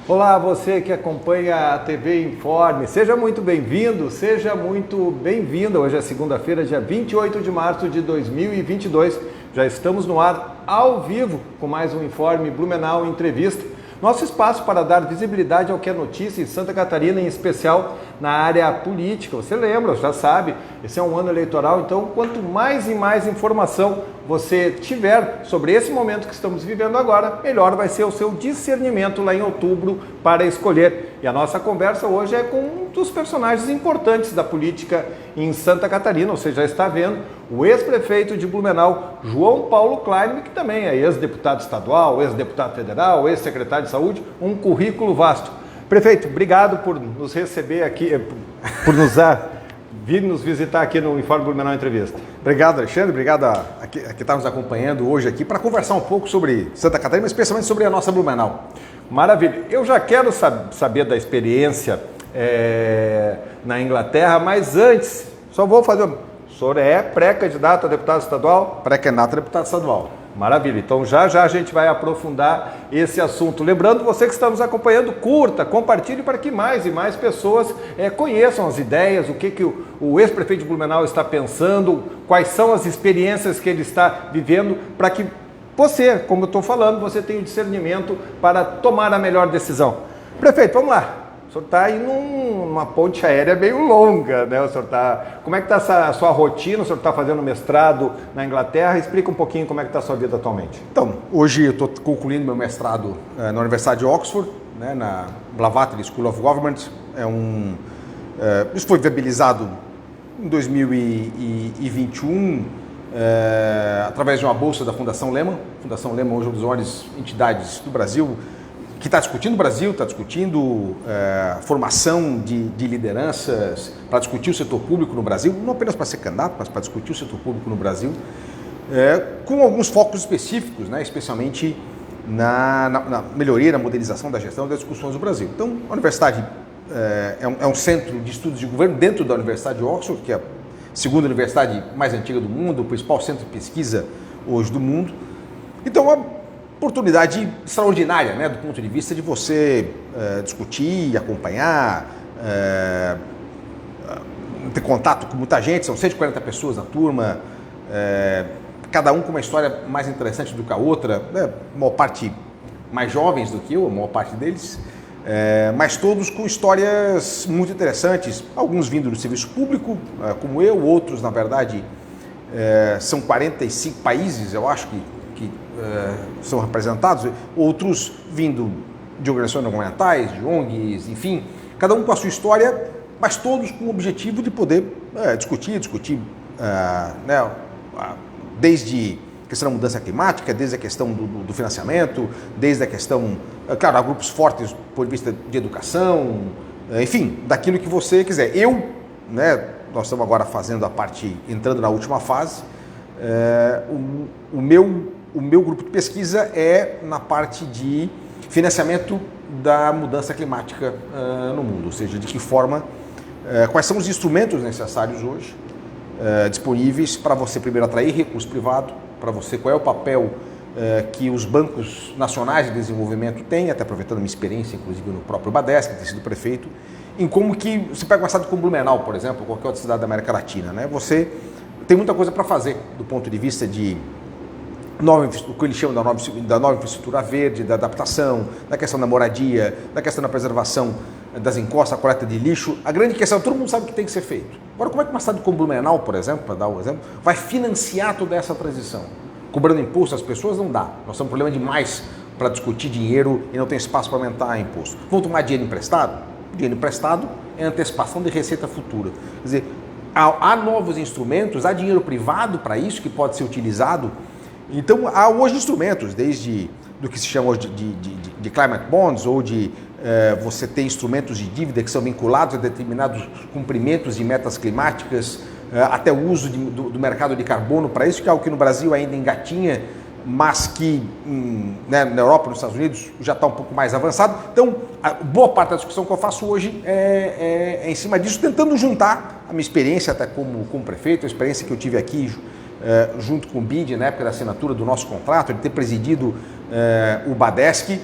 Olá, você que acompanha a TV Informe, seja muito bem-vindo, seja muito bem-vinda. Hoje é segunda-feira, dia 28 de março de 2022. Já estamos no ar, ao vivo, com mais um Informe Blumenau Entrevista. Nosso espaço para dar visibilidade ao que é notícia em Santa Catarina, em especial na área política. Você lembra, já sabe, esse é um ano eleitoral, então quanto mais e mais informação você tiver sobre esse momento que estamos vivendo agora, melhor vai ser o seu discernimento lá em outubro para escolher. E a nossa conversa hoje é com um dos personagens importantes da política em Santa Catarina, você já está vendo, o ex-prefeito de Blumenau, João Paulo Klein, que também é ex-deputado estadual, ex-deputado federal, ex-secretário de saúde, um currículo vasto. Prefeito, obrigado por nos receber aqui, por vir nos visitar aqui no Informe Blumenau Entrevista. Obrigado, Alexandre. Obrigado a que está nos acompanhando hoje aqui para conversar um pouco sobre Santa Catarina, mas especialmente sobre a nossa Blumenau. Maravilha. Eu já quero saber da experiência na Inglaterra, mas antes, só vou fazer... O senhor é pré-candidato a deputado estadual? Pré-candidato a deputado estadual. Maravilha, então já a gente vai aprofundar esse assunto. Lembrando, você que está nos acompanhando, curta, compartilhe para que mais e mais pessoas conheçam as ideias, o que o ex-prefeito de Blumenau está pensando, quais são as experiências que ele está vivendo, para que você, como eu estou falando, você tenha o discernimento para tomar a melhor decisão. Prefeito, vamos lá. O senhor está aí numa ponte aérea meio longa, né? Como é que está a sua rotina? O senhor está fazendo mestrado na Inglaterra? Explica um pouquinho como é que está a sua vida atualmente. Então, hoje eu estou concluindo meu mestrado na Universidade de Oxford, né, na Blavatsky School of Government. Isso foi viabilizado em 2021 através de uma bolsa da Fundação Lehman. A Fundação Lehman hoje é uma das maiores entidades do Brasil, que está discutindo o Brasil, está discutindo formação de lideranças, para discutir o setor público no Brasil, não apenas para ser candidato, mas para discutir o setor público no Brasil, com alguns focos específicos, né, especialmente na melhoria, na modelização da gestão das discussões do Brasil. Então, a universidade é um centro de estudos de governo dentro da Universidade de Oxford, que é a segunda universidade mais antiga do mundo, o principal centro de pesquisa hoje do mundo. Então, oportunidade extraordinária, né, do ponto de vista de você discutir, acompanhar, ter contato com muita gente, são 140 pessoas na turma, cada um com uma história mais interessante do que a outra, né, a maior parte mais jovens do que eu, a maior parte deles, mas todos com histórias muito interessantes, alguns vindo do serviço público, como eu, outros, na verdade, são 45 países, eu acho que são representados, outros vindo de organizações não governamentais, de ONGs, enfim, cada um com a sua história, mas todos com o objetivo de poder discutir, né, desde a questão da mudança climática, desde a questão do financiamento, desde a questão, claro, há grupos fortes do ponto de vista de educação, enfim, daquilo que você quiser. Nós estamos agora fazendo a parte, entrando na última fase, o meu grupo de pesquisa é na parte de financiamento da mudança climática no mundo, ou seja, de que forma, quais são os instrumentos necessários hoje disponíveis para você primeiro atrair recurso privado, para você qual é o papel que os bancos nacionais de desenvolvimento têm, até aproveitando a minha experiência, inclusive no próprio Badeschi, ter sido prefeito, em como que você pega uma cidade como Blumenau, por exemplo, ou qualquer outra cidade da América Latina, né? Você tem muita coisa para fazer do ponto de vista de o que eles chamam da nova infraestrutura verde, da adaptação, da questão da moradia, da questão da preservação das encostas, a coleta de lixo. A grande questão, todo mundo sabe o que tem que ser feito. Agora, como é que uma cidade como Blumenau, por exemplo, para dar um exemplo, vai financiar toda essa transição? Cobrando imposto às pessoas não dá. Nós temos um problema demais para discutir dinheiro e não tem espaço para aumentar imposto. Vão tomar dinheiro emprestado? O dinheiro emprestado é antecipação de receita futura. Quer dizer, há novos instrumentos, há dinheiro privado para isso que pode ser utilizado. Então, há hoje instrumentos, desde do que se chama hoje de climate bonds, ou de você ter instrumentos de dívida que são vinculados a determinados cumprimentos de metas climáticas, até o uso do mercado de carbono para isso, que é algo que no Brasil ainda engatinha, mas que na Europa e nos Estados Unidos já está um pouco mais avançado. Então, boa parte da discussão que eu faço hoje é em cima disso, tentando juntar a minha experiência até como prefeito, a experiência que eu tive aqui junto com o BID, na época da assinatura do nosso contrato, de ter presidido o Badeschi,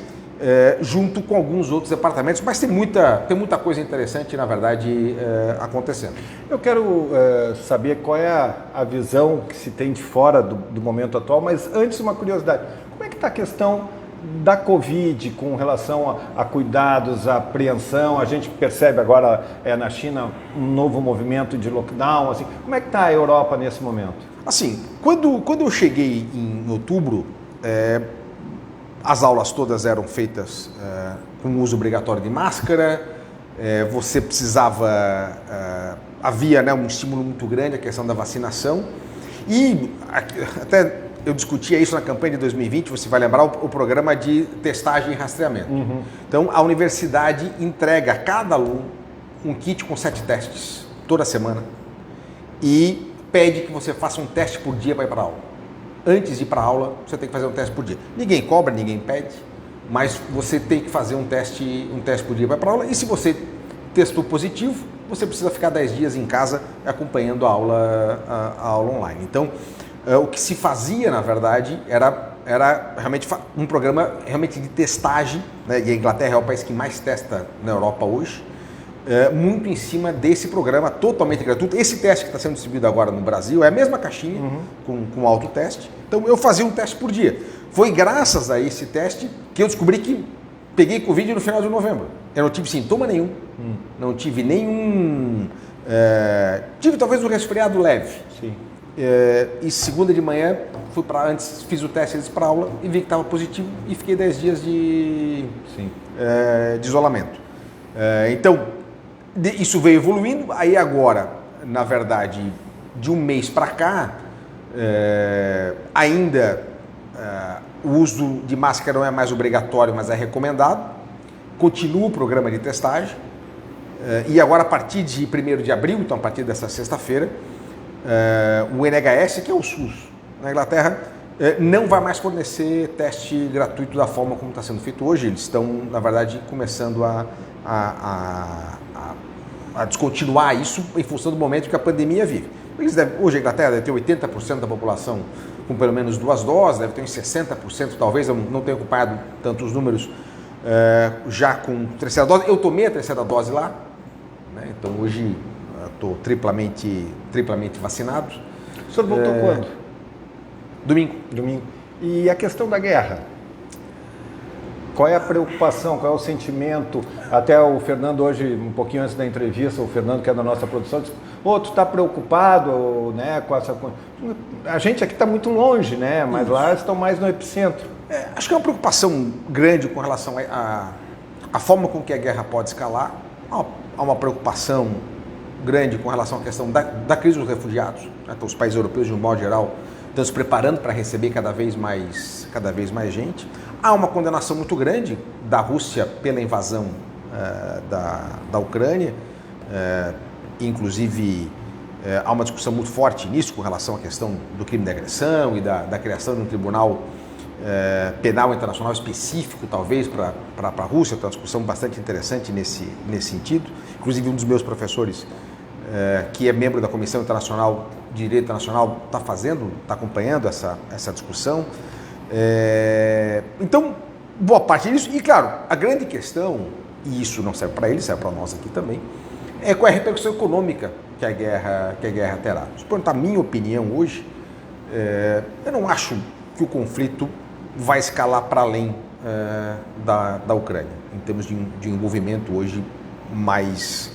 junto com alguns outros departamentos, mas tem muita coisa interessante, na verdade, acontecendo. Eu quero saber qual é a visão que se tem de fora do momento atual, mas antes uma curiosidade, como é que está a questão da Covid com relação a cuidados, a apreensão? A gente percebe agora na China um novo movimento de lockdown, assim, como é que está a Europa nesse momento? Assim, quando eu cheguei em outubro, as aulas todas eram feitas com uso obrigatório de máscara, você precisava, havia, né, um estímulo muito grande, a questão da vacinação, e até eu discutia isso na campanha de 2020, você vai lembrar o programa de testagem e rastreamento. Uhum. Então, a universidade entrega a cada aluno um kit com 7 testes, toda semana, e pede que você faça um teste por dia para ir para a aula. Antes de ir para a aula, você tem que fazer um teste por dia. Ninguém cobra, ninguém pede, mas você tem que fazer um teste por dia para ir para a aula, e se você testou positivo, você precisa ficar 10 dias em casa acompanhando a aula online. Então, o que se fazia, na verdade, era realmente um programa realmente de testagem, né? E a Inglaterra é o país que mais testa na Europa hoje, muito em cima desse programa totalmente gratuito. Esse teste que está sendo distribuído agora no Brasil é a mesma caixinha, com autoteste. Então eu fazia um teste por dia. Foi graças a esse teste que eu descobri que peguei Covid no final de novembro. Eu não tive sintoma nenhum, não tive nenhum... tive talvez um resfriado leve. Sim. E segunda de manhã, antes fiz o teste para aula e vi que estava positivo e fiquei 10 dias de isolamento. Então, isso veio evoluindo, aí agora, na verdade, de um mês para cá, ainda o uso de máscara não é mais obrigatório, mas é recomendado. Continua o programa de testagem e agora a partir de 1º de abril, então a partir dessa sexta-feira, o NHS, que é o SUS na Inglaterra, não vai mais fornecer teste gratuito da forma como está sendo feito hoje. Eles estão, na verdade, começando a descontinuar isso em função do momento que a pandemia vive. Hoje a Inglaterra deve ter 80% da população com pelo menos 2 doses, deve ter uns 60%, talvez, eu não tenho acompanhado tantos números, já com 3ª dose. Eu tomei a 3ª dose lá, né? Então hoje estou triplamente vacinado. O senhor voltou quando? Domingo. E a questão da guerra? Qual é a preocupação, qual é o sentimento? Até o Fernando hoje, um pouquinho antes da entrevista, o Fernando, que é da nossa produção, disse: tu está preocupado, né, com essa... A gente aqui está muito longe, né, mas lá estão mais no epicentro. Acho que é uma preocupação grande com relação à forma com que a guerra pode escalar. Há uma preocupação grande com relação à questão da crise dos refugiados. Né? Então, os países europeus, de um modo geral, estão se preparando para receber cada vez mais gente. Há uma condenação muito grande da Rússia pela invasão da Ucrânia, inclusive há uma discussão muito forte nisso com relação à questão do crime de agressão e da criação de um tribunal penal internacional específico, talvez, para a Rússia. Tem uma discussão bastante interessante nesse sentido. Inclusive, um dos meus professores, que é membro da Comissão Internacional de Direito Internacional, está acompanhando essa discussão. Então, boa parte disso. E, claro, a grande questão, e isso não serve para ele, serve para nós aqui também, é qual é a repercussão econômica que a guerra terá. Se perguntar a minha opinião hoje, eu não acho que o conflito vai escalar para além da Ucrânia, em termos de envolvimento hoje mais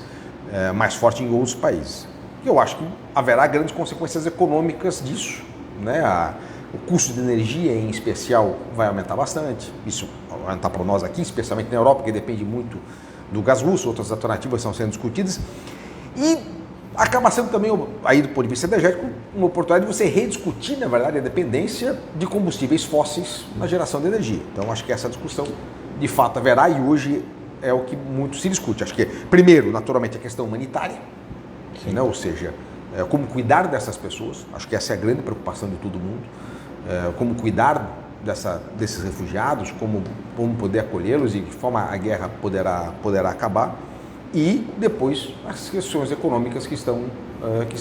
forte em outros países. Eu acho que haverá grandes consequências econômicas disso, né? O custo de energia, em especial, vai aumentar bastante. Isso vai aumentar para nós aqui, especialmente na Europa, que depende muito do gás russo. Outras alternativas estão sendo discutidas. E acaba sendo também, aí do ponto de vista energético, uma oportunidade de você rediscutir, na verdade, a dependência de combustíveis fósseis na geração de energia. Então, acho que essa discussão, de fato, haverá, e hoje é o que muito se discute. Acho que, primeiro, naturalmente, a questão humanitária, né? Ou seja, como cuidar dessas pessoas. Acho que essa é a grande preocupação de todo mundo. Como cuidar desses refugiados, como poder acolhê-los e de que forma a guerra poderá acabar. E depois as questões econômicas que estão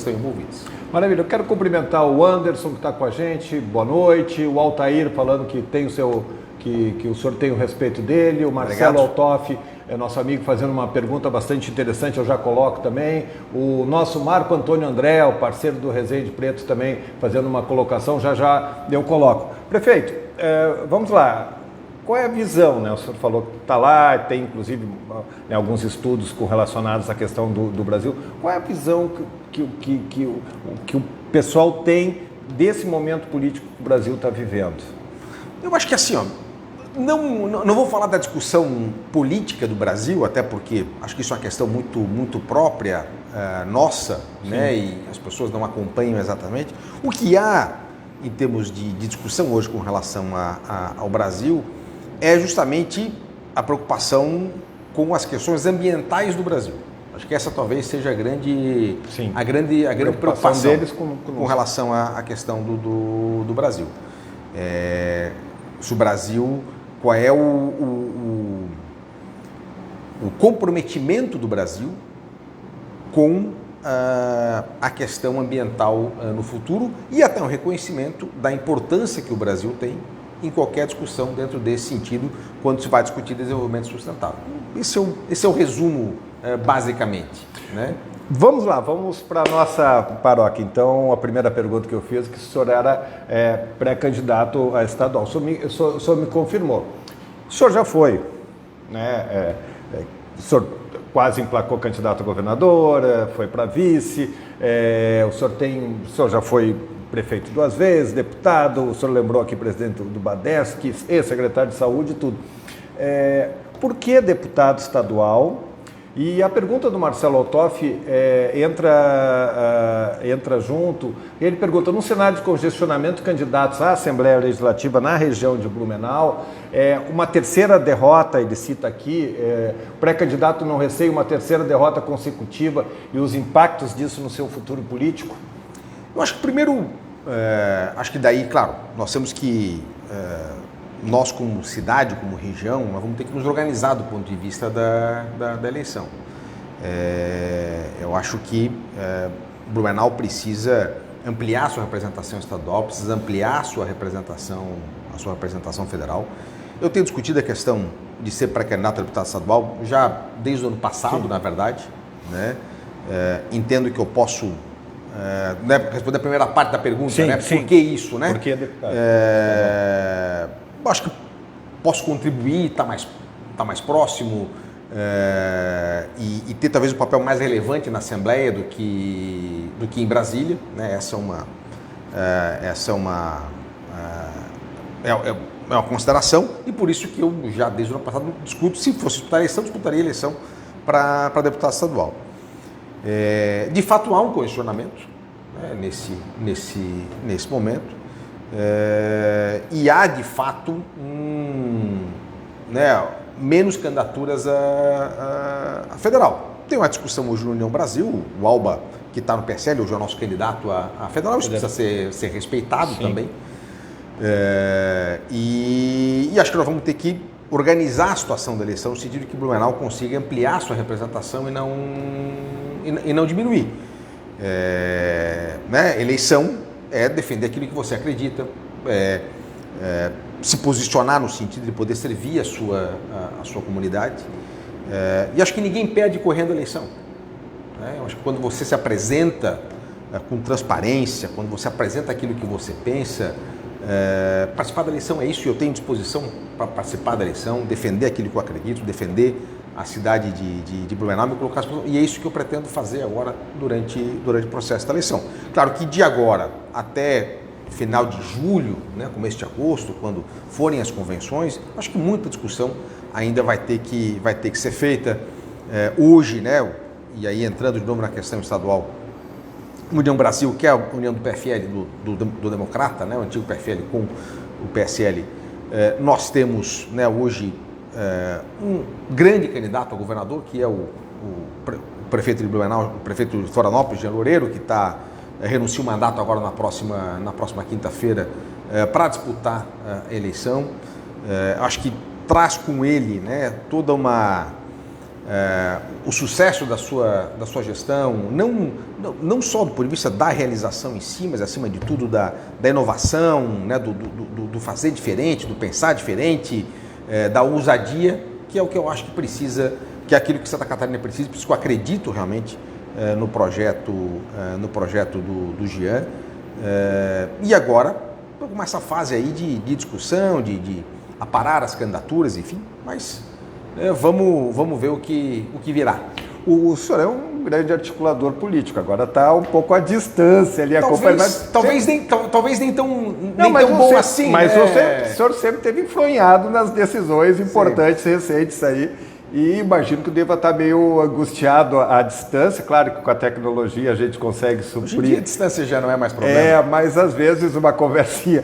envolvidas. Maravilha, eu quero cumprimentar o Anderson, que está com a gente, boa noite, o Altair falando que que o senhor tem o respeito dele, o Marcelo Altoff, nosso amigo, fazendo uma pergunta bastante interessante, eu já coloco também. O nosso Marco Antônio André, o parceiro do Resende Preto, também fazendo uma colocação, já eu coloco. Prefeito, vamos lá. Qual é a visão, né? O senhor falou que está lá, tem inclusive alguns estudos relacionados à questão do Brasil. Qual é a visão que o pessoal tem desse momento político que o Brasil está vivendo? Eu acho que assim, ó, não vou falar da discussão política do Brasil, até porque acho que isso é uma questão muito própria nossa, né? E as pessoas não acompanham exatamente. O que há em termos de discussão hoje com relação ao Brasil é justamente a preocupação com as questões ambientais do Brasil. Acho que essa talvez seja a grande preocupação deles com relação à questão do Brasil. Se o Brasil, qual é o comprometimento do Brasil com a questão ambiental no futuro e até um reconhecimento da importância que o Brasil tem em qualquer discussão dentro desse sentido, quando se vai discutir desenvolvimento sustentável. Esse é o resumo, basicamente, né? Vamos lá, vamos para a nossa paróquia. Então, a primeira pergunta que eu fiz, que o senhor era pré-candidato a estadual. O senhor me confirmou. O senhor já foi, né? O senhor quase emplacou candidato a governador, foi para vice, o senhor já foi prefeito 2 vezes, deputado, o senhor lembrou aqui presidente do Badesc, ex-secretário de saúde e tudo. Por que deputado estadual? E a pergunta do Marcelo Altoff entra junto. Ele pergunta, num cenário de congestionamento de candidatos à Assembleia Legislativa na região de Blumenau, uma terceira derrota, ele cita aqui, o pré-candidato não receia uma terceira derrota consecutiva e os impactos disso no seu futuro político? Eu acho que primeiro, acho que daí, claro, nós temos que, nós como cidade, como região, nós vamos ter que nos organizar do ponto de vista da eleição. Eu acho que Blumenau precisa ampliar sua representação estadual, precisa ampliar sua representação federal. Eu tenho discutido a questão de ser pré-candidato a deputado estadual já desde o ano passado, sim, na verdade, né? Entendo que eu posso responder a primeira parte da pergunta, sim, né? Sim. Por que isso, né? Por que deputado? Acho que posso contribuir, estar mais próximo e ter talvez um papel mais relevante na Assembleia do que em Brasília, né? Essa é uma consideração e por isso que eu já desde o ano passado discuto, se fosse disputar a eleição, disputaria a eleição para deputado estadual. De fato há um condicionamento, né, nesse momento e há de fato menos candidaturas a federal. Tem uma discussão hoje na União Brasil, o Alba, que está no PSL, hoje é o nosso candidato a federal, isso precisa ser respeitado, sim, também. E acho que nós vamos ter que organizar a situação da eleição no sentido de que Blumenau consiga ampliar sua representação e não diminuir. Eleição é defender aquilo que você acredita, se posicionar no sentido de poder servir a sua comunidade. E acho que ninguém perde correndo a eleição. Eu acho que quando você se apresenta com transparência, quando você apresenta aquilo que você pensa, participar da eleição é isso, e eu tenho disposição para participar da eleição, defender aquilo que eu acredito, defender a cidade de Blumenau, me colocar, e é isso que eu pretendo fazer agora durante o processo da eleição. Claro que de agora até final de julho, né, começo de agosto, quando forem as convenções, acho que muita discussão ainda vai ter que ser feita. Hoje, né, e aí entrando de novo na questão estadual, União Brasil, que é a união do PFL, do Democrata, né, o antigo PFL com o PSL, nós temos, né, hoje um grande candidato a governador, que é o prefeito de Blumenau, o prefeito de Florianópolis, Jean Loureiro, que renuncia o mandato agora na próxima quinta-feira para disputar a eleição. Acho que traz com ele, né, toda uma o sucesso da sua gestão, não só do ponto de vista da realização em si, mas acima de tudo da inovação, né, do fazer diferente, do pensar diferente, da ousadia, que é o que eu acho que precisa, que é aquilo que Santa Catarina precisa, por isso que eu acredito realmente no projeto do Jean. E agora, com essa fase aí de discussão, de aparar as candidaturas, enfim, mas vamos ver o que virá. O senhor é um grande articulador político, agora está um pouco à distância ali, acompanhando. Talvez nem tão bom assim. Mas o senhor sempre teve influenciado nas decisões importantes recentes aí. E imagino que deva estar meio angustiado à distância. Claro que com a tecnologia a gente consegue suprir. Hoje em dia a distância já não é mais problema. Mas às vezes uma conversinha.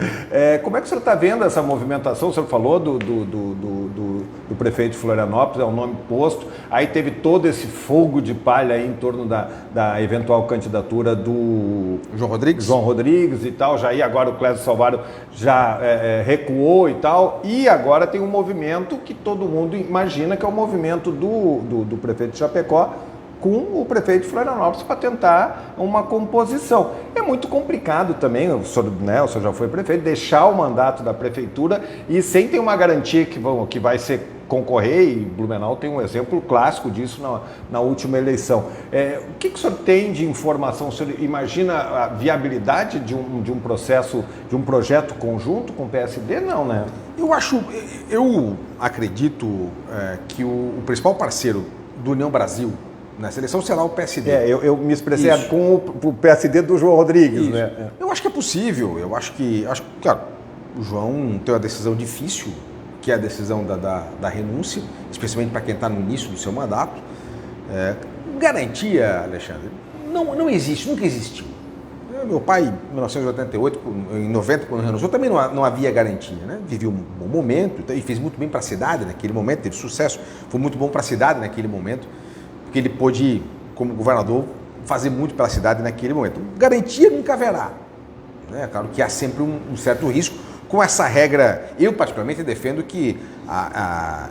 Como é que o senhor está vendo essa movimentação? O senhor falou do prefeito de Florianópolis, é um nome posto. Aí teve todo esse fogo de palha aí em torno da eventual candidatura do João Rodrigues e tal. Já aí agora o Clésio Salvaro já recuou e tal. E agora tem um movimento que todo mundo imagina que é o movimento do prefeito de Chapecó com o prefeito de Florianópolis para tentar uma composição. É muito complicado também, o senhor já foi prefeito, deixar o mandato da prefeitura e sem ter uma garantia que vai ser concorrer, e Blumenau tem um exemplo clássico disso na última eleição. O que o senhor tem de informação? O senhor imagina a viabilidade de um processo, de um projeto conjunto com o PSD? Não, né? Eu acredito que o principal parceiro do União Brasil na seleção será o PSD. Eu me expressei com o PSD do João Rodrigues, né? Eu acho que é possível. Eu acho que, claro, o João tem uma decisão difícil, que é a decisão da renúncia, especialmente para quem está no início do seu mandato. Garantia, Alexandre, não existe, nunca existiu. Meu pai, em 1988, em 90, quando renunciou, também não havia garantia, né? Vivia um bom momento e fez muito bem para a cidade naquele momento, teve sucesso, foi muito bom para a cidade naquele momento, porque ele pôde, como governador, fazer muito pela cidade naquele momento. Garantia nunca haverá, né? Claro que há sempre um certo risco. Com essa regra, eu particularmente defendo que a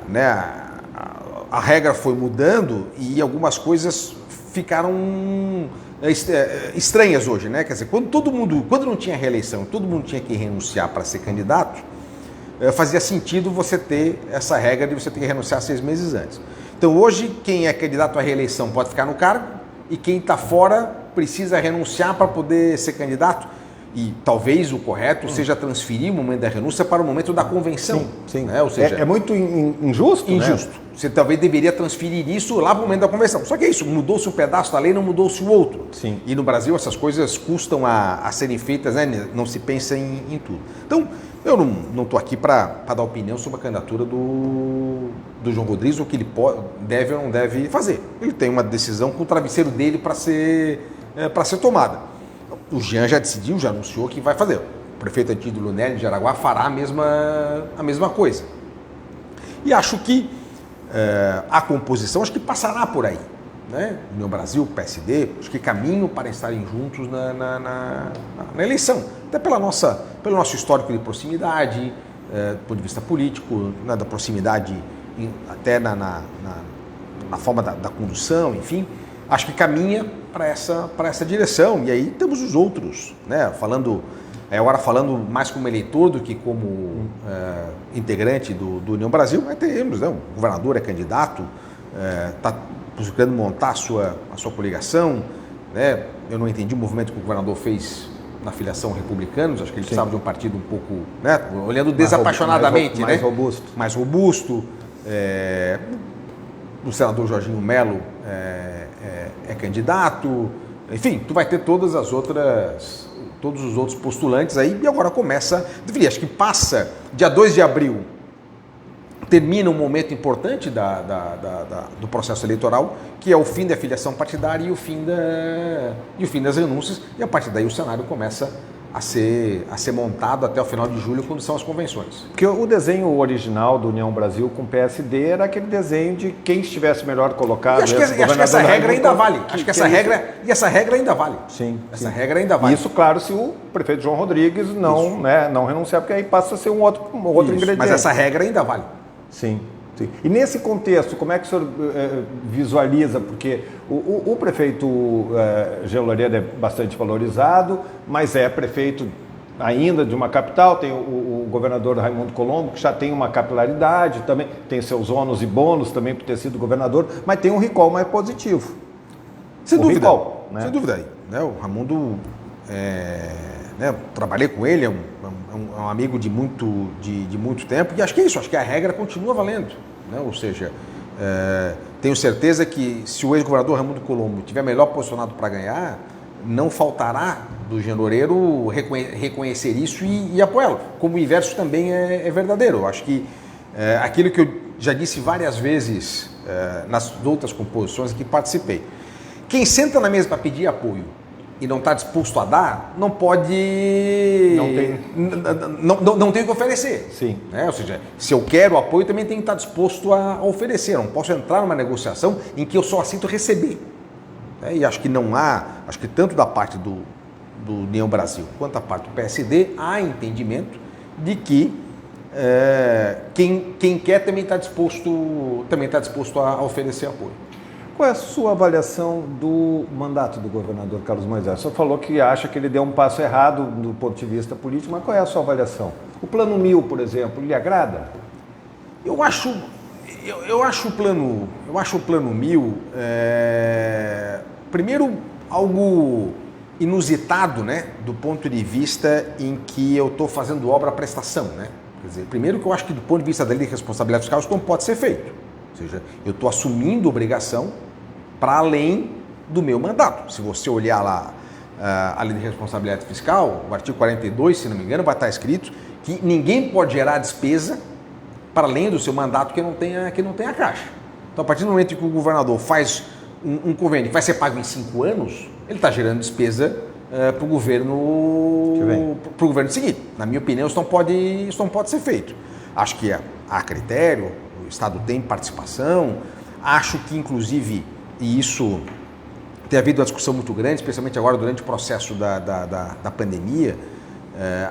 regra foi mudando e algumas coisas ficaram estranhas hoje, né? Quer dizer, quando não tinha reeleição, todo mundo tinha que renunciar para ser candidato, fazia sentido você ter essa regra de você ter que renunciar 6 meses antes. Então hoje, quem é candidato à reeleição pode ficar no cargo e quem está fora precisa renunciar para poder ser candidato. E talvez o correto seja transferir o momento da renúncia para o momento da convenção. Sim. Né? Ou seja, é muito injusto, injusto. Né? Você talvez deveria transferir isso lá para o momento da convenção. Só que é isso, mudou-se um pedaço da lei, não mudou-se o outro. Sim. E no Brasil essas coisas custam a serem feitas, né? Não se pensa em tudo. Então, eu não estou aqui para dar opinião sobre a candidatura do João Rodrigues, o que ele deve ou não deve fazer. Ele tem uma decisão com o travesseiro dele para ser tomada. O Jean já decidiu, já anunciou que vai fazer. O prefeito antigo Lunelli de Jaraguá fará a mesma coisa. E acho que a composição, acho que passará por aí. Né? União Brasil, PSD, acho que caminho para estarem juntos na eleição. Até pelo nosso histórico de proximidade, do ponto de vista político, né? Da proximidade até na forma da condução, enfim. Acho que caminha para essa direção. E aí temos os outros, né? Agora falando mais como eleitor do que como integrante do União Brasil, mas temos, né? O governador é candidato, está buscando montar a sua coligação, né? Eu não entendi o movimento que o governador fez na filiação Republicanos, acho que ele precisava de um partido um pouco, né? Olhando desapaixonadamente, mais né? robusto. Mais robusto. O senador Jorginho Melo é candidato, enfim, tu vai ter todos os outros postulantes aí, e agora acho que passa, dia 2 de abril, termina um momento importante do processo eleitoral, que é o fim da filiação partidária e o fim das renúncias, e a partir daí o cenário começa a ser montado até o final de julho, quando são as convenções. Porque o desenho original do União Brasil com o PSD era aquele desenho de quem estivesse melhor colocado. Acho que essa regra ainda vale. Essa regra ainda vale. Sim. Essa regra ainda vale. Isso, claro, se o prefeito João Rodrigues não renunciar, porque aí passa a ser um outro ingrediente. Mas essa regra ainda vale. Sim. Sim. E nesse contexto, como é que o senhor visualiza? Porque o prefeito Jean Loureiro é bastante valorizado, mas é prefeito ainda de uma capital, tem o governador Raimundo Colombo, que já tem uma capilaridade, também tem seus ônus e bônus também por ter sido governador, mas tem um recall mais positivo. Sem dúvida, recall, né? Sem dúvida. Né? O Raimundo, trabalhei com ele, é um amigo de muito tempo, e acho que é isso, acho que a regra continua valendo. Né? Ou seja, tenho certeza que se o ex-governador Raimundo Colombo estiver melhor posicionado para ganhar, não faltará do Jean Loureiro reconhecer isso e apoiá-lo. Como o inverso também é verdadeiro. Eu acho que aquilo que eu já disse várias vezes nas outras composições em que participei. Quem senta na mesa para pedir apoio e não está disposto a dar, não pode... Não tem o que oferecer. Sim. Né? Ou seja, se eu quero apoio, também tenho que estar disposto a oferecer. Não posso entrar numa negociação em que eu só aceito receber. E acho que não há, acho que tanto da parte do União Brasil quanto da parte do PSD, há entendimento de que quem quer também está disposto a oferecer apoio. Qual é a sua avaliação do mandato do governador Carlos Moisés? O senhor falou que acha que ele deu um passo errado do ponto de vista político, mas qual é a sua avaliação? O Plano 1000, por exemplo, lhe agrada? Eu acho o Plano 1000, primeiro, algo inusitado, né, do ponto de vista em que eu estou fazendo obra à prestação. Né? Quer dizer, primeiro que eu acho que do ponto de vista da lei de responsabilidade fiscal isso não pode ser feito. Ou seja, eu estou assumindo obrigação para além do meu mandato. Se você olhar lá a lei de responsabilidade fiscal, o artigo 42, se não me engano, vai estar escrito que ninguém pode gerar despesa para além do seu mandato que não tenha caixa. Então, a partir do momento que o governador faz um convênio que vai ser pago em 5 anos, ele está gerando despesa para o governo seguinte. Na minha opinião, isso não pode ser feito. Acho que há critério, o Estado tem participação, acho que, inclusive, e isso tem havido uma discussão muito grande, especialmente agora durante o processo da pandemia,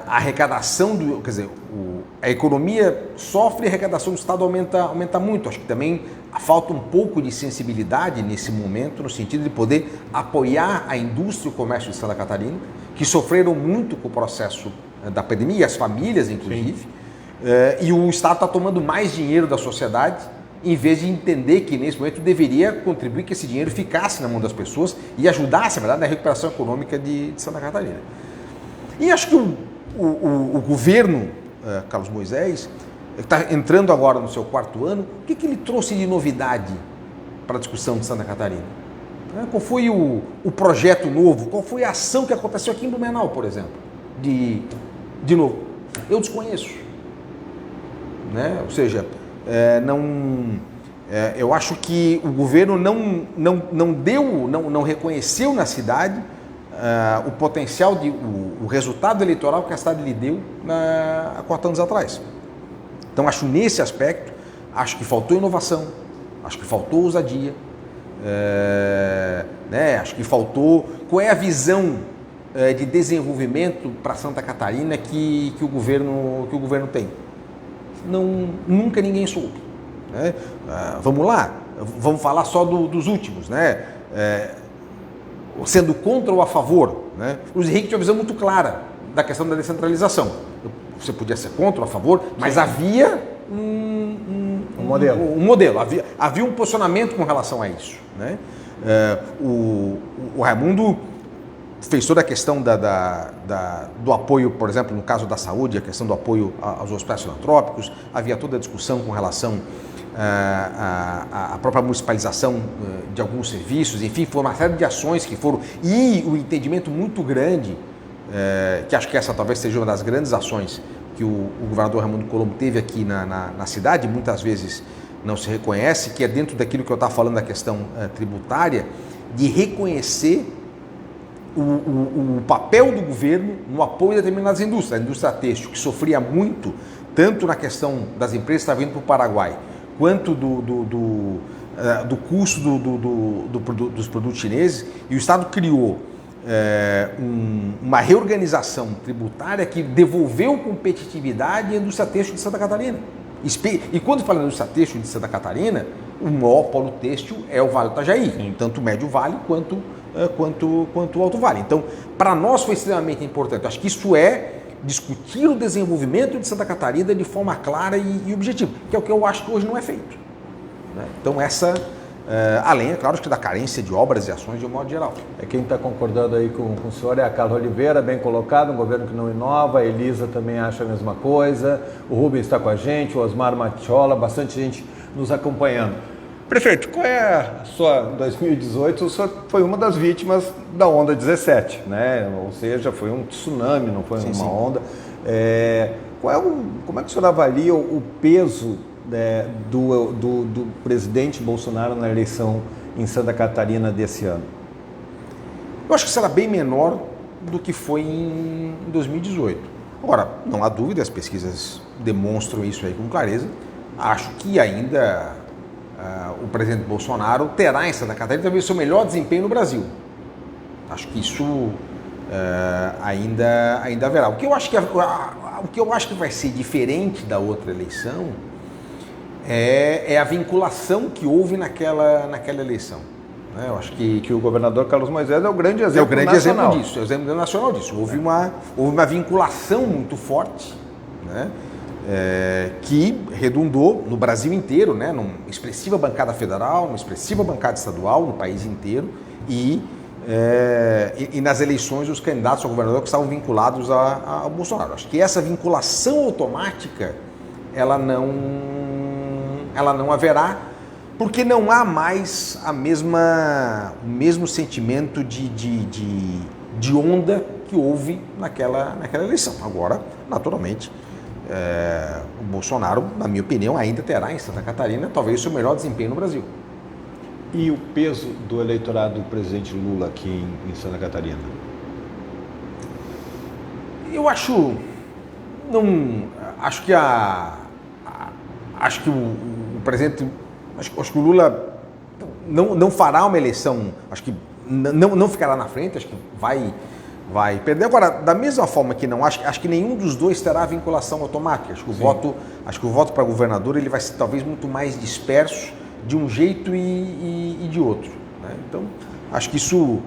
a arrecadação, a economia sofre e a arrecadação do Estado aumenta muito. Acho que também falta um pouco de sensibilidade nesse momento, no sentido de poder apoiar a indústria e o comércio de Santa Catarina, que sofreram muito com o processo da pandemia, as famílias, inclusive, e o Estado está tomando mais dinheiro da sociedade, em vez de entender que, nesse momento, deveria contribuir que esse dinheiro ficasse na mão das pessoas e ajudasse, na verdade, na recuperação econômica de Santa Catarina. E acho que o governo, Carlos Moisés, está entrando agora no seu 4º ano, o que ele trouxe de novidade para a discussão de Santa Catarina? Qual foi o projeto novo? Qual foi a ação que aconteceu aqui em Blumenau, por exemplo? De novo, eu desconheço. Né? Ou seja, eu acho que o governo não reconheceu na cidade o potencial, o resultado eleitoral que a cidade lhe deu há 4 anos atrás. Então, acho nesse aspecto, acho que faltou inovação, acho que faltou ousadia, acho que faltou... Qual é a visão de desenvolvimento para Santa Catarina que o governo tem? Nunca ninguém soube. Né? Vamos lá, vamos falar só dos últimos, né? Sendo contra ou a favor, né? O Luiz Henrique tinha uma visão muito clara da questão da descentralização. Você podia ser contra ou a favor, mas havia um modelo. Havia um posicionamento com relação a isso. Né? O Raimundo fez toda a questão do apoio, por exemplo, no caso da saúde, a questão do apoio aos hospitais filantrópicos, havia toda a discussão com relação à própria municipalização de alguns serviços, enfim, foi uma série de ações que foram, e o entendimento muito grande, que acho que essa talvez seja uma das grandes ações que o governador Raimundo Colombo teve aqui na cidade, muitas vezes não se reconhece, que é dentro daquilo que eu estava falando da questão tributária, de reconhecer o papel do governo no apoio a determinadas indústrias. A indústria têxtil, que sofria muito, tanto na questão das empresas que estavam vindo para o Paraguai, quanto do custo dos produtos chineses, e o Estado criou uma reorganização tributária que devolveu competitividade à indústria têxtil de Santa Catarina. E quando fala da indústria têxtil de Santa Catarina, o maior polo têxtil é o Vale do Itajaí, tanto o Médio Vale quanto o Alto Vale. Então, para nós foi extremamente importante. Acho que isso é discutir o desenvolvimento de Santa Catarina de forma clara e objetiva, que é o que eu acho que hoje não é feito. Né? Então, além, é claro, que da carência de obras e ações de um modo geral. Quem está concordando aí com o senhor é a Carla Oliveira, bem colocado, um governo que não inova, a Elisa também acha a mesma coisa, o Rubens está com a gente, o Osmar Matiola, bastante gente nos acompanhando. Prefeito, qual é a sua... 2018, o senhor foi uma das vítimas da onda 17, né? Ou seja, foi um tsunami, não foi uma onda. Como é que o senhor avalia o peso do presidente Bolsonaro na eleição em Santa Catarina desse ano? Eu acho que será bem menor do que foi em 2018. Agora, não há dúvida, as pesquisas demonstram isso aí com clareza. Acho que ainda o presidente Bolsonaro terá em Santa Catarina talvez o seu melhor desempenho no Brasil. Acho que isso ainda haverá. O que eu acho que vai ser diferente da outra eleição é a vinculação que houve naquela eleição. Eu acho que o governador Carlos Moisés é o grande exemplo exemplo disso, é o exemplo nacional disso. Houve uma vinculação muito forte, né? Que redundou no Brasil inteiro, né? Numa expressiva bancada federal, numa expressiva bancada estadual, no país inteiro, e nas eleições os candidatos ao governador que estavam vinculados ao Bolsonaro. Acho que essa vinculação automática ela não haverá, porque não há mais o mesmo sentimento de onda que houve naquela eleição. Agora, naturalmente, o Bolsonaro, na minha opinião, ainda terá em Santa Catarina talvez o seu melhor desempenho no Brasil. E o peso do eleitorado do presidente Lula aqui em Santa Catarina? Eu acho que o presidente, acho que o Lula não fará uma eleição, acho que não ficará na frente, acho que vai perder. Agora, da mesma forma que não acho que nenhum dos dois terá vinculação automática. Acho que o voto para governador ele vai ser talvez muito mais disperso de um jeito e de outro. Né? Então, acho que isso,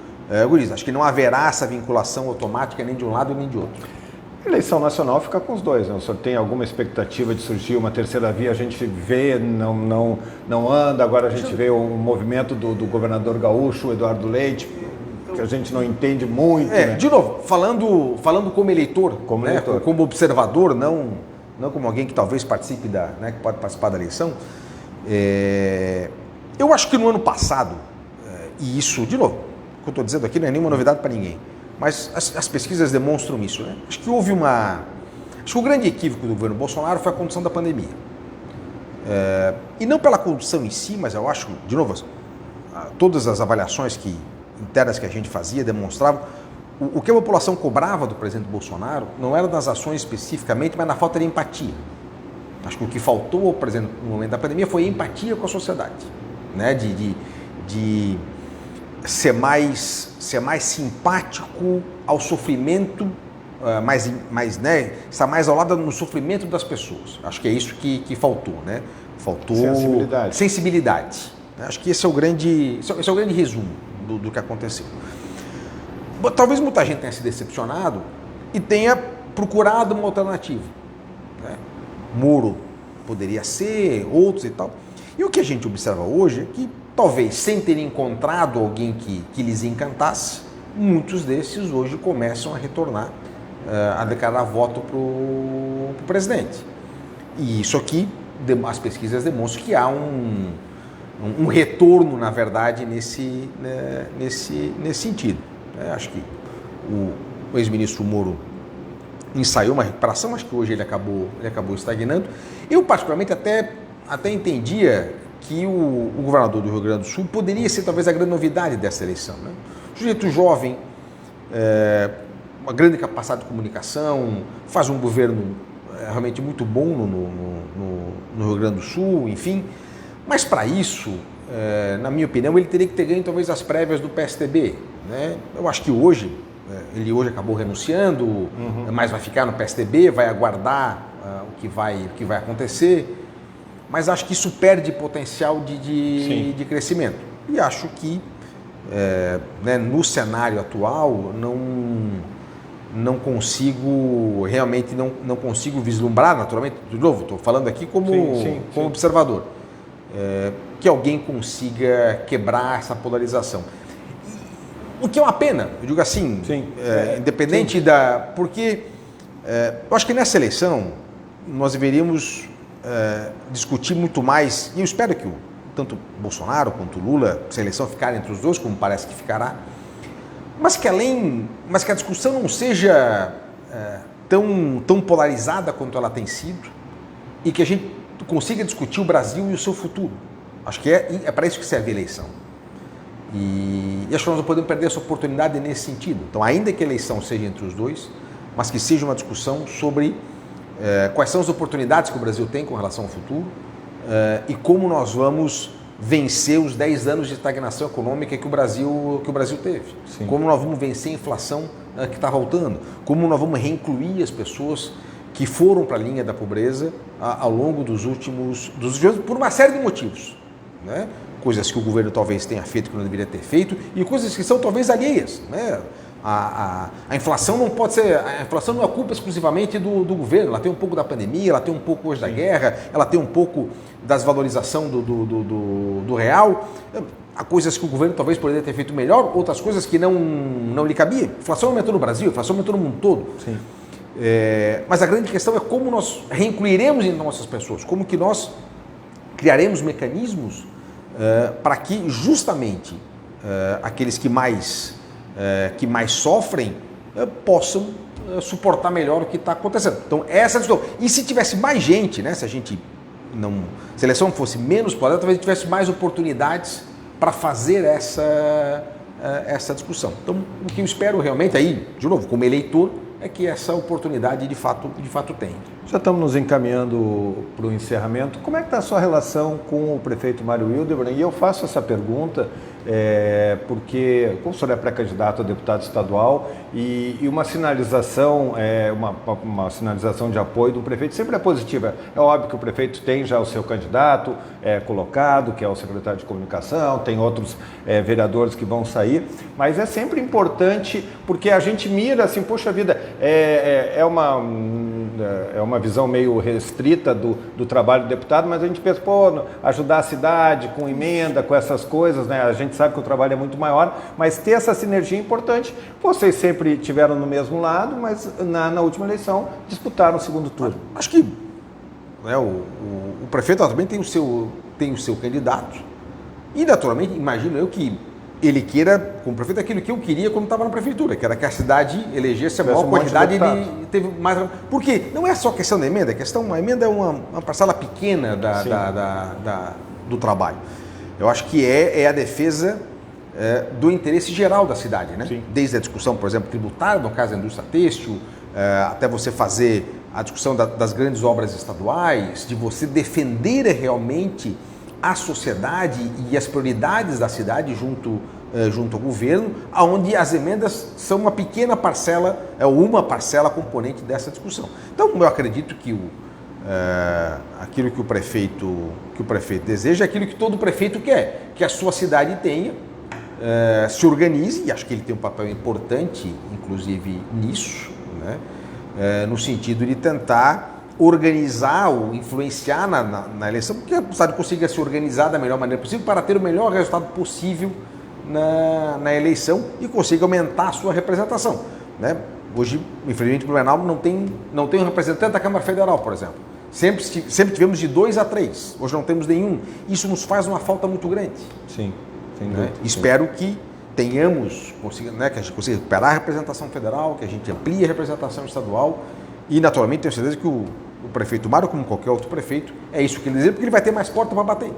acho que não haverá essa vinculação automática nem de um lado nem de outro. A eleição nacional fica com os dois, né? O senhor tem alguma expectativa de surgir uma terceira via? A gente vê, não anda, agora a gente vê o movimento do governador gaúcho, Eduardo Leite, que a gente não entende muito. Né? De novo, falando como eleitor, como observador, não como alguém que talvez participe que pode participar da eleição. Eu acho que no ano passado, e isso, de novo, o que eu estou dizendo aqui não é nenhuma novidade para ninguém, mas as pesquisas demonstram isso. Né? Acho que acho que o grande equívoco do governo Bolsonaro foi a condução da pandemia. E não pela condução em si, mas eu acho, de novo, todas as avaliações internas que a gente fazia demonstravam o que a população cobrava do presidente Bolsonaro não era das ações especificamente, mas na falta de empatia. Acho que o que faltou ao presidente no momento da pandemia foi empatia com a sociedade, né? De ser mais simpático ao sofrimento, estar mais ao lado no sofrimento das pessoas. Acho que é isso que faltou, né? Faltou sensibilidade. Acho que esse é o grande resumo do que aconteceu. Talvez muita gente tenha se decepcionado e tenha procurado uma alternativa. Né? Moro poderia ser, outros e tal. E o que a gente observa hoje é que, talvez sem ter encontrado alguém que lhes encantasse, muitos desses hoje começam a retornar, a declarar voto para o presidente. E isso aqui, as pesquisas demonstram que há um retorno, na verdade, nesse sentido. Acho que o ex-ministro Moro ensaiou uma recuperação, acho que hoje ele acabou estagnando. Eu, particularmente, até entendia que o governador do Rio Grande do Sul poderia ser talvez a grande novidade dessa eleição. Né? Sujeito jovem, uma grande capacidade de comunicação, faz um governo realmente muito bom no Rio Grande do Sul, enfim. Mas para isso, na minha opinião, ele teria que ter ganho talvez as prévias do PSDB. Né? Eu acho que ele hoje acabou renunciando, mas vai ficar no PSDB, vai aguardar o que vai acontecer, mas acho que isso perde potencial de crescimento. E acho que no cenário atual não consigo vislumbrar, naturalmente, de novo, estou falando aqui como observador, que alguém consiga quebrar essa polarização. O que é uma pena, eu digo assim, independente porque eu acho que nessa eleição nós deveríamos discutir muito mais, e eu espero que tanto Bolsonaro quanto Lula, se a eleição ficar entre os dois, como parece que ficará, mas que a discussão não seja tão polarizada quanto ela tem sido, e que a gente consiga discutir o Brasil e o seu futuro. Acho que é para isso que serve a eleição. E acho que nós não podemos perder essa oportunidade nesse sentido. Então, ainda que a eleição seja entre os dois, mas que seja uma discussão sobre quais são as oportunidades que o Brasil tem com relação ao futuro e como nós vamos vencer os 10 anos de estagnação econômica que o Brasil teve. Sim. Como nós vamos vencer a inflação que está voltando. Como nós vamos reincluir as pessoas que foram para a linha da pobreza ao longo dos últimos anos, por uma série de motivos, né? Coisas que o governo talvez tenha feito que não deveria ter feito e coisas que são talvez alheias, né? A inflação não pode ser, a inflação não é culpa exclusivamente do governo, ela tem um pouco da pandemia, ela tem um pouco hoje da guerra, ela tem um pouco da desvalorização do real. Há coisas que o governo talvez poderia ter feito melhor, outras coisas que não lhe cabia. A inflação aumentou no Brasil, a inflação aumentou no mundo todo. Sim. Mas a grande questão é como nós reincluiremos em nossas pessoas, como que nós criaremos mecanismos para que justamente aqueles que mais sofrem possam suportar melhor o que está acontecendo. Então, essa é a discussão. E se tivesse mais gente, né, se a eleição fosse menos polarizada, talvez tivesse mais oportunidades para fazer essa discussão. Então, o que eu espero realmente aí, de novo, como eleitor, é que essa oportunidade de fato tem. Já estamos nos encaminhando para o encerramento. Como é que está a sua relação com o prefeito Mário Hildebrand? E eu faço essa pergunta porque, como o senhor é pré-candidato a deputado estadual e uma sinalização, uma sinalização de apoio do prefeito sempre é positiva. É óbvio que o prefeito tem já o seu candidato colocado, que é o secretário de comunicação, tem outros vereadores que vão sair, mas é sempre importante porque a gente mira assim, poxa vida, é uma visão meio restrita do trabalho do deputado, mas a gente pensa, ajudar a cidade com emenda, com essas coisas, né? A gente sabe que o trabalho é muito maior, mas ter essa sinergia é importante. Vocês sempre estiveram no mesmo lado, mas na última eleição disputaram o segundo turno. Acho que o prefeito também tem o seu candidato e, naturalmente, imagino eu que ele queira, como prefeito, aquilo que eu queria quando estava na prefeitura, que era que a cidade elegesse a maior quantidade e teve mais. Porque não é só questão da emenda, a emenda é uma parcela pequena do trabalho. Eu acho que é a defesa do interesse geral da cidade, né? Sim. Desde a discussão, por exemplo, tributária, no caso da indústria têxtil, até você fazer a discussão das grandes obras estaduais, de você defender realmente a sociedade e as prioridades da cidade junto ao governo, onde as emendas são uma pequena parcela, uma parcela componente dessa discussão. Então, eu acredito que aquilo que o prefeito deseja é aquilo que todo prefeito quer, que a sua cidade tenha, se organize, e acho que ele tem um papel importante, inclusive, nisso, né? No sentido de tentar organizar ou influenciar na eleição, porque a cidade consiga se organizar da melhor maneira possível para ter o melhor resultado possível na eleição e consiga aumentar a sua representação, né? Hoje, infelizmente, Blumenau não tem um representante da Câmara Federal, por exemplo. Sempre tivemos de 2 a 3, hoje não temos nenhum. Isso nos faz uma falta muito grande. Sim, sem né? dúvida. Espero que tenhamos, que a gente consiga recuperar a representação federal, que a gente amplie a representação estadual e, naturalmente, tenho certeza que o prefeito Mário, como qualquer outro prefeito, é isso que ele deseja, porque ele vai ter mais porta para bater.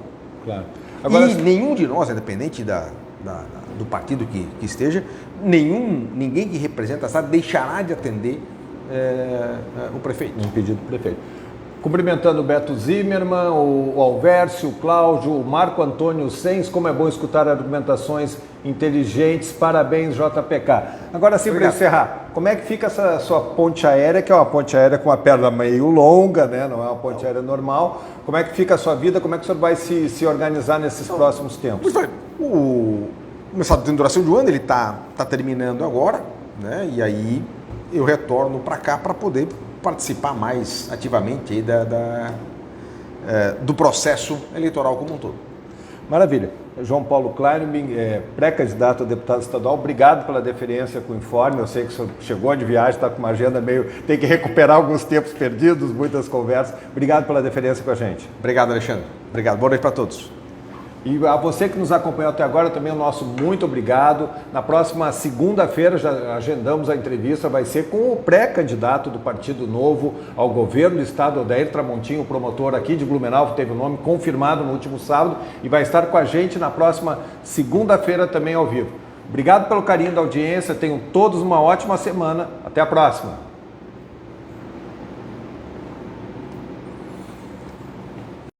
Claro. Agora, e nenhum de nós, independente do partido que esteja, ninguém que representa a cidade deixará de atender o prefeito. Um pedido do prefeito. Cumprimentando o Beto Zimmermann, o Alvércio, o Cláudio, o Marco Antônio Sens, como é bom escutar argumentações inteligentes, parabéns JPK. Agora sim, para encerrar, como é que fica essa sua ponte aérea, que é uma ponte aérea com uma perna meio longa, né? Não é uma ponte aérea normal, como é que fica a sua vida, como é que o senhor vai se organizar nesses próximos tempos? O meu estado de duração de um ano, ele está terminando agora, né? E aí eu retorno para cá para poder participar mais ativamente aí do processo eleitoral como um todo. Maravilha. João Paulo Klein, pré-candidato a deputado estadual, obrigado pela deferência com o informe. Eu sei que o senhor chegou de viagem, está com uma agenda tem que recuperar alguns tempos perdidos, muitas conversas. Obrigado pela deferência com a gente. Obrigado, Alexandre. Obrigado. Boa noite para todos. E a você que nos acompanhou até agora, também o nosso muito obrigado. Na próxima segunda-feira, já agendamos a entrevista, vai ser com o pré-candidato do Partido Novo ao governo do estado, Odair Tramontinho, o promotor aqui de Blumenau, que teve o nome confirmado no último sábado, e vai estar com a gente na próxima segunda-feira também ao vivo. Obrigado pelo carinho da audiência, tenham todos uma ótima semana. Até a próxima.